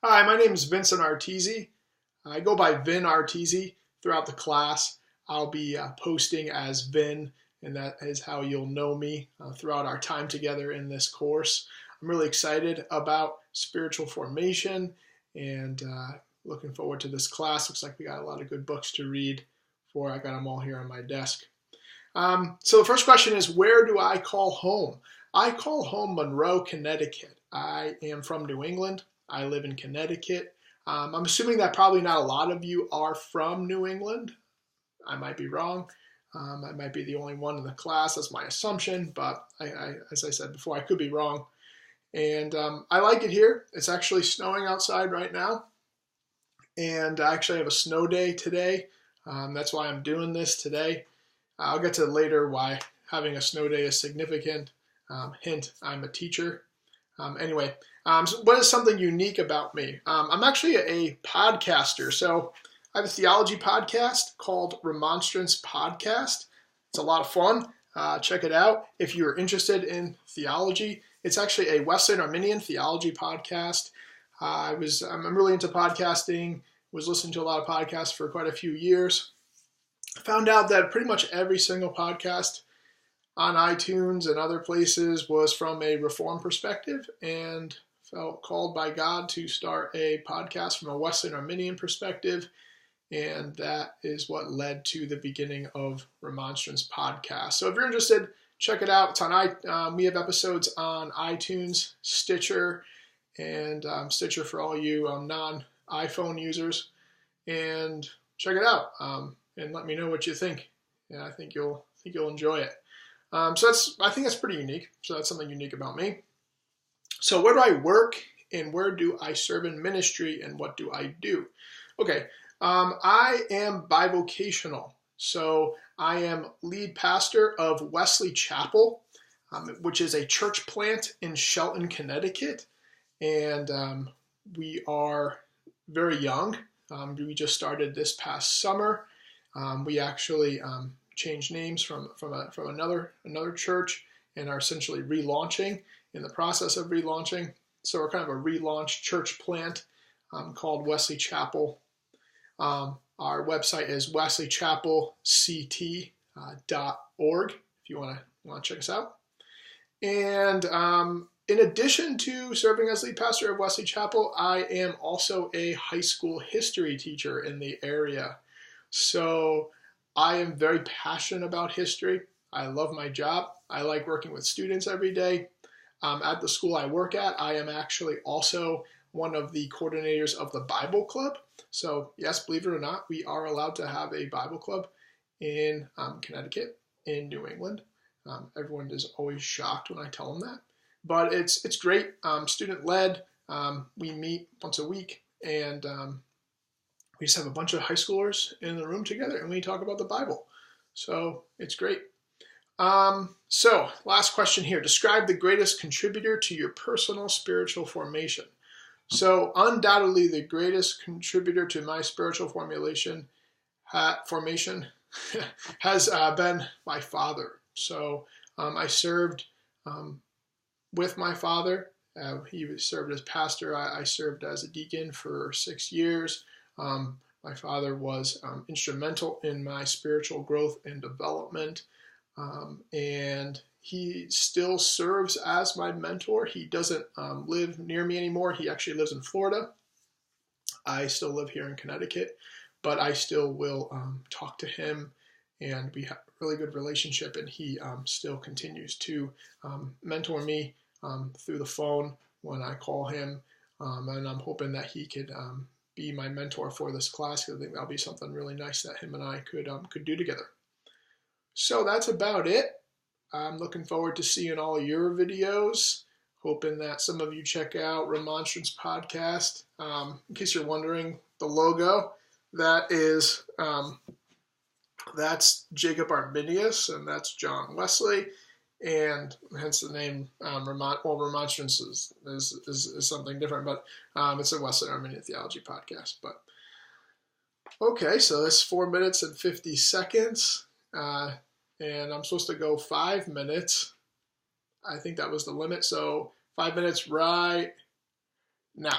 Hi, my name is Vincent Arteezy. I go by Vin Arteezy throughout the class. I'll be posting as Vin, and that is how you'll know me throughout our time together in this course. I'm really excited about spiritual formation and looking forward to this class. Looks like we got a lot of good books to read I got them all here on my desk. So the first question is, where do I call home? I call home Monroe, Connecticut. I am from New England. I live in Connecticut. I'm assuming that probably not a lot of you are from New England. I might be wrong. I might be the only one in the class. That's my assumption, but as I said before, I could be wrong. And I like it here. It's actually snowing outside right now. And I actually have a snow day today. That's why I'm doing this today. I'll get to later why having a snow day is significant. Hint, I'm a teacher. Anyway, so what is something unique about me? I'm actually a podcaster. So I have a theology podcast called Remonstrance Podcast. It's a lot of fun. Check it out if you're interested in theology. It's actually a Wesleyan Arminian theology podcast. I'm really into podcasting. Was listening to a lot of podcasts for quite a few years. Found out that pretty much every single podcast on iTunes and other places was from a Reformed perspective, and felt called by God to start a podcast from a Wesleyan Arminian perspective, and that is what led to the beginning of Remonstrance Podcast. So if you're interested, check it out. It's on we have episodes on iTunes, Stitcher, and Stitcher for all you non-iPhone users, and check it out and let me know what you think. Yeah, I think you'll enjoy it. I think that's pretty unique. So that's something unique about me. So where do I work and where do I serve in ministry and what do I do? Okay, I am bivocational. So I am lead pastor of Wesley Chapel, which is a church plant in Shelton, Connecticut. And we are very young. We just started this past summer. We actually changed names from another church and are essentially relaunching, in the process of relaunching. So we're kind of a relaunched church plant called Wesley Chapel. Our website is wesleychapelct.org if you want to check us out. And in addition to serving as lead pastor of Wesley Chapel, I am also a high school history teacher in the area. So I am very passionate about history. I love my job. I like working with students every day. At the school I work at, I am actually also one of the coordinators of the Bible Club. So yes, believe it or not, we are allowed to have a Bible Club in Connecticut, in New England. Everyone is always shocked when I tell them that. But it's great, student-led. We meet once a week, and we just have a bunch of high schoolers in the room together, and we talk about the Bible. So it's great. So last question here. Describe the greatest contributor to your personal spiritual formation. So undoubtedly the greatest contributor to my spiritual formation has been my father. So I served with my father. He served as pastor. I served as a deacon for 6 years. My father was instrumental in my spiritual growth and development, and he still serves as my mentor. He doesn't live near me anymore. He actually lives in Florida. I still live here in Connecticut, but I still will talk to him, and we have a really good relationship, and he still continues to mentor me through the phone when I call him, and I'm hoping that he could be my mentor for this class, because I think that'll be something really nice that him and I could do together. So that's about it. I'm looking forward to seeing all your videos. Hoping that some of you check out Remonstrance Podcast. In case you're wondering, the logo, that's Jacob Arminius, and that's John Wesley, and hence the name Remonstrance is something different, but it's a Wesleyan Arminian Theology Podcast. But okay, so that's 4 minutes and 50 seconds, and I'm supposed to go 5 minutes. I think that was the limit, so 5 minutes right now.